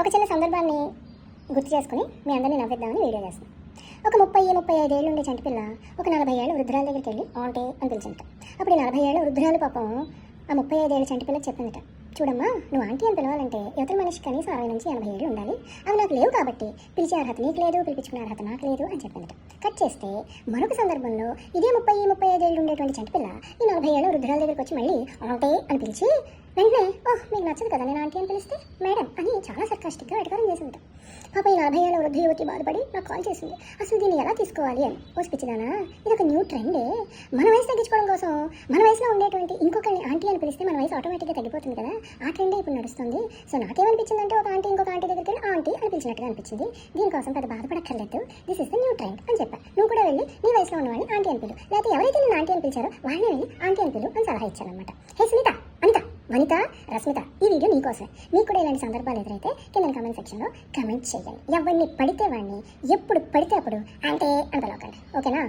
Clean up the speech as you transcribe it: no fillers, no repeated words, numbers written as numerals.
ఒక చిన్న సందర్భాన్ని గుర్తు చేసుకుని మీ అందరినీ నవ్విద్దామని వీడియో చేస్తాను. ఒక 35 ఏళ్ళు ఉండే చంటిపిల్ల ఒక 40 ఏళ్ళ వృద్ధురాల దగ్గరికి వెళ్ళి ఆంటీ అని పిలిచింట. అప్పుడు ఈ 40 ఏళ్ళ వృద్ధురాలు పాపం ఆ 35 ఏళ్ళ చంటిపిల్లకి చెప్పిందట, చూడమ్మా, నువ్వు ఆంటీ అని పిలవాలంటే యువతల మనిషి కనీసం 60 నుంచి 80 ఏళ్ళు ఉండాలి. అవి నాకు లేవు కాబట్టి పిలిచే అర్హత నీకు లేదు, పిలిపించుకునే అర్హత నాకు లేదు అని చెప్పిందట. కట్ చేస్తే మరొక సందర్భంలో ఇదే 35 ఏళ్ళు ఉండేటువంటి చంటిపిల్ల ఈ 40 ఏళ్ళ వృద్ధురాల దగ్గరికి వచ్చి మళ్ళీ ఆంటీ అని పిలిచి వెంటనే, ఓహ్ మీకు నచ్చదు కదా నేను ఆంటీ అని పిలిస్తే, మేడం అని చాలా సర్కాస్టిక్గా వెటకారం చేసిందట. పాప ఈ 40 ఏళ్ళ వృద్ధ యువతి బాధపడి నాకు కాల్ చేసింది, అసలు దీన్ని ఎలా తీసుకోవాలి అని. ఓ పిచ్చిదానా, ఇది ఒక న్యూ ట్రెండే. మన వయసు తగ్గించుకోవడం కోసం మన వయసులో ఉండేటువంటి ఇంకొకరిని ఆంటీ అని పిలిస్తే మన వయసు ఆటోమేటిక్గా తగ్గిపోతుంది కదా, ఆ ట్రెండే ఇప్పుడు నడుస్తుంది. సో నాకేమనిపించిందంటే ఒక ఆంటీ ఇంకొక ఆంటీ దగ్గరికి వెళ్ళి ఆంటీ అని పిలిచినట్టుగా అనిపించింది. దీనికోసం పెద్ద బాధపడక్కర్లేదు, this is the new trend అని చెప్పా. నువ్వు కూడా వెళ్ళి నీ వయసులో ఉన్నవాడిని ఆంటీ అని పిలు, లేకపోతే ఎవరైతే నేను ఆంటీ అని పిలిచారో వాళ్ళని వెళ్ళి ఆంటీ అని పిలు అని సలహా ఇచ్చానమాట. హే సునీత, అనిత, వనిత, రస్మిత, ఈ వీడియో నీకోసమే. మీకు కూడా ఇలాంటి సందర్భాలు ఎదురైతే కింద కామెంట్ సెక్షన్లో కమెంట్ చేయండి. ఎవరిని పడితే వాడిని ఎప్పుడు పడితే అప్పుడు అంటే అని పిలవకండి, ఓకేనా?